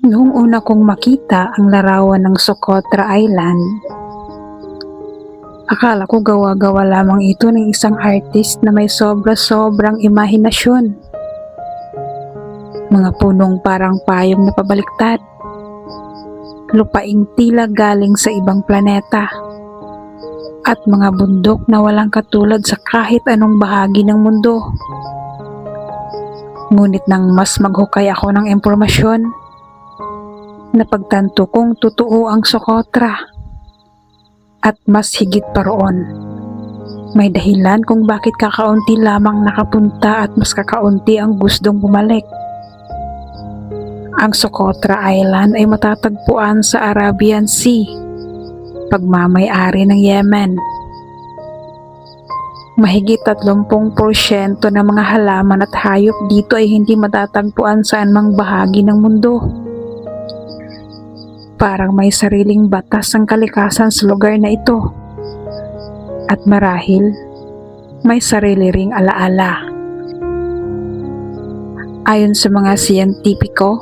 Noong una kong makita ang larawan ng Socotra Island, akala ko gawa-gawa lamang ito ng isang artist na may sobra-sobrang imahinasyon. Mga punong parang payong na pabaliktad, lupaing tila galing sa ibang planeta, at mga bundok na walang katulad sa kahit anong bahagi ng mundo. Ngunit nang mas maghukay ako ng impormasyon, napagtanto kong totoo ang Socotra. At mas higit pa roon, may dahilan kung bakit kakaunti lamang nakapunta at mas kakaunti ang gustong bumalik. Ang Socotra Island ay matatagpuan sa Arabian Sea, pagmamay-ari ng Yemen. Mahigit 30% ng mga halaman at hayop dito ay hindi matatagpuan sa anumang bahagi ng mundo. Parang may sariling batas ang kalikasan sa lugar na ito. At marahil, may sarili ring alaala. Ayon sa mga siyentipiko,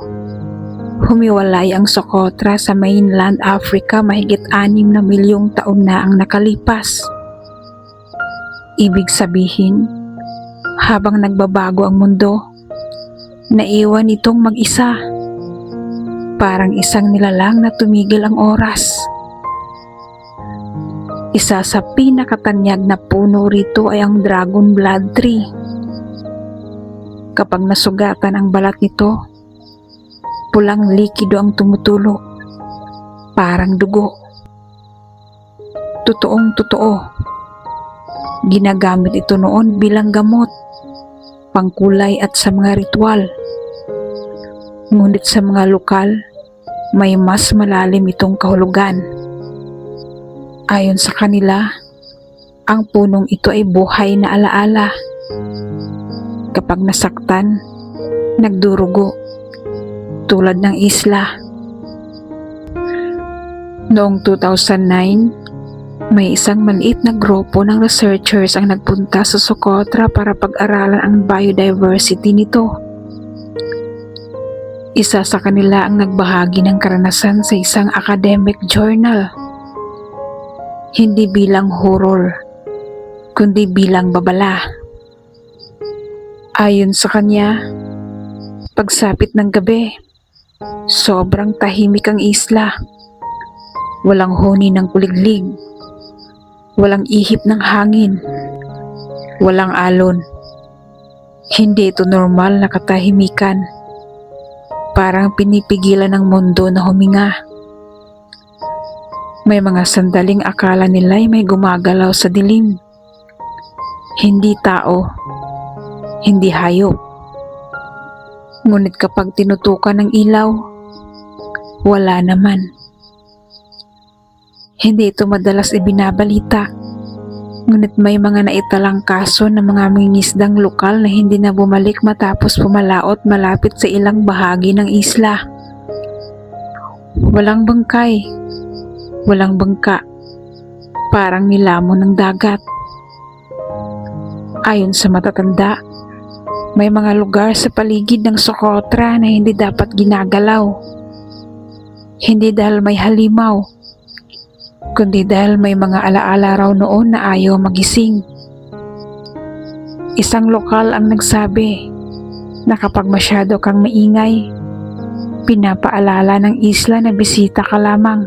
humiwalay ang Socotra sa mainland Africa mahigit 6 na milyong taon na ang nakalipas. Ibig sabihin, habang nagbabago ang mundo, naiwan itong mag-isa. Parang isang nilalang na tumigil ang oras. Isa sa pinakatanyag na puno rito ay ang Dragon Blood Tree. Kapag nasugatan ang balat nito, pulang likido ang tumutulo, parang dugo. Totoong totoo. Ginagamit ito noon bilang gamot, pangkulay at sa mga ritual. Ngunit sa mga lokal, may mas malalim itong kahulugan. Ayon sa kanila, ang punong ito ay buhay na alaala. Kapag nasaktan, nagdurugo, tulad ng isla. Noong 2009, may isang maliit na grupo ng researchers ang nagpunta sa Socotra para pag-aralan ang biodiversity nito. Isa sa kanila ang nagbahagi ng karanasan sa isang academic journal. Hindi bilang horror, kundi bilang babala. Ayon sa kanya, pagsapit ng gabi, sobrang tahimik ang isla. Walang huni ng kuliglig, walang ihip ng hangin, walang alon. Hindi ito normal na katahimikan. Parang pinipigilan ng mundo na huminga. May mga sandaling akala nila'y may gumagalaw sa dilim. Hindi tao, hindi hayop. Ngunit kapag tinutukan ng ilaw, wala naman. Hindi ito madalas ibinabalita. Ngunit may mga naitalang kaso ng mga mangingisdang lokal na hindi na bumalik matapos pumalaot malapit sa ilang bahagi ng isla. Walang bangkay, walang bangka, parang nilamon ng dagat. Ayon sa matatanda, may mga lugar sa paligid ng Socotra na hindi dapat ginagalaw. Hindi dahil may halimaw, kundi dahil may mga alaala raw noon na ayaw magising. Isang lokal ang nagsabi na kapag masyado kang maingay, pinapaalala ng isla na bisita ka lamang.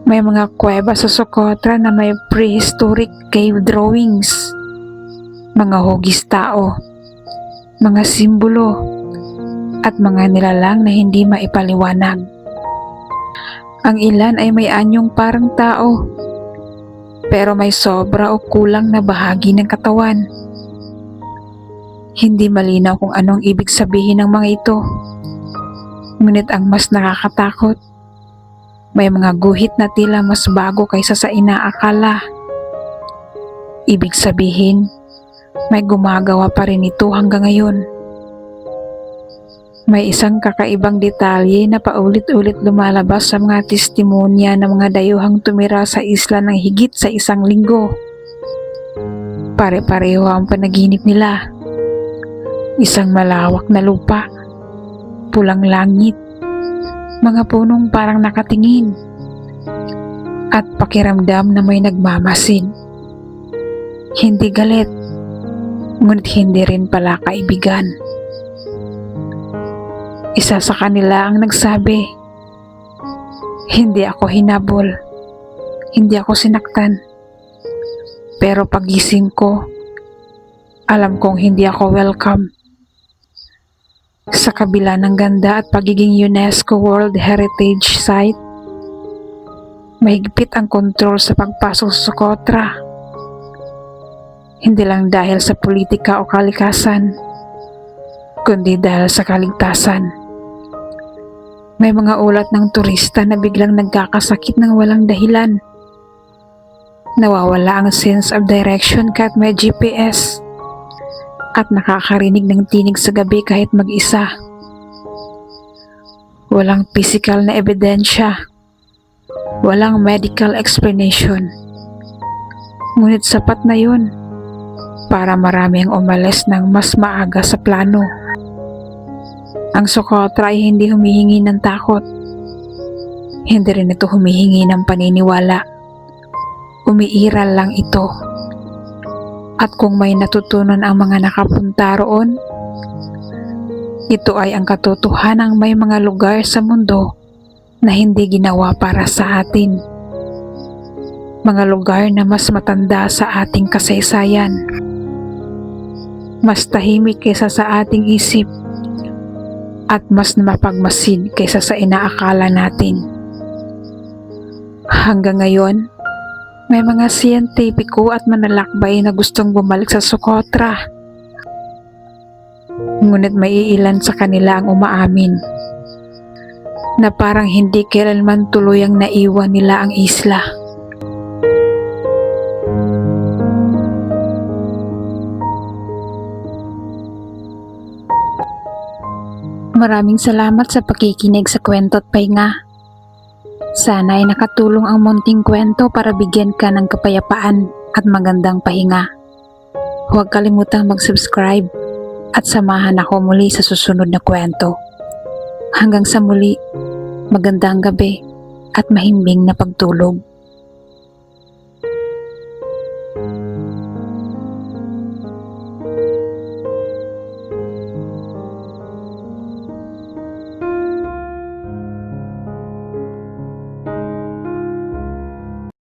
May mga kuweba sa Socotra na may prehistoric cave drawings, mga hugis tao, mga simbolo, at mga nilalang na hindi maipaliwanag. Ang ilan ay may anyong parang tao, pero may sobra o kulang na bahagi ng katawan. Hindi malinaw kung anong ibig sabihin ng mga ito. Ngunit ang mas nakakatakot, may mga guhit na tila mas bago kaysa sa inaakala. Ibig sabihin, may gumagawa pa rin ito hanggang ngayon. May isang kakaibang detalye na paulit-ulit lumalabas sa mga testimonya ng mga dayuhang tumira sa isla ng higit sa 1 linggo. Pare-pareho ang panaginip nila. Isang malawak na lupa, pulang langit, mga punong parang nakatingin, at pakiramdam na may nagmamasid. Hindi galit, ngunit hindi rin pala kaibigan. Isa sa kanila ang nagsabi, "Hindi ako hinabol, hindi ako sinaktan. Pero pagising ko, alam kong hindi ako welcome." Sa kabila ng ganda at pagiging UNESCO World Heritage Site, mahigpit ang kontrol sa pagpasok sa Socotra. Hindi lang dahil sa politika o kalikasan, kundi dahil sa kaligtasan. May mga ulat ng turista na biglang nagkakasakit ng walang dahilan. Nawawala ang sense of direction kahit may GPS, at nakakarinig ng tinig sa gabi kahit mag-isa. Walang physical na ebidensya, walang medical explanation. Ngunit sapat na yun para marami ang umalis ng mas maaga sa plano. Ang Socotra ay hindi humihingi ng takot. Hindi rin ito humihingi ng paniniwala. Umiiral lang ito. At kung may natutunan ang mga nakapunta roon, ito ay ang katotohanang may mga lugar sa mundo na hindi ginawa para sa atin. Mga lugar na mas matanda sa ating kasaysayan. Mas tahimik kaysa sa ating isip, at mas mapagmasid kaysa sa inaakala natin. Hanggang ngayon, may mga siyentipiko at manlalakbay na gustong bumalik sa Socotra. Ngunit may iilan sa kanila ang umaamin na parang hindi kailanman tuluyang naiwan nila ang isla. Maraming salamat sa pakikinig sa Kwento't Pahinga. Sana ay nakatulong ang munting kwento para bigyan ka ng kapayapaan at magandang pahinga. Huwag kalimutang mag-subscribe at samahan ako muli sa susunod na kwento. Hanggang sa muli, magandang gabi at mahimbing na pagtulog.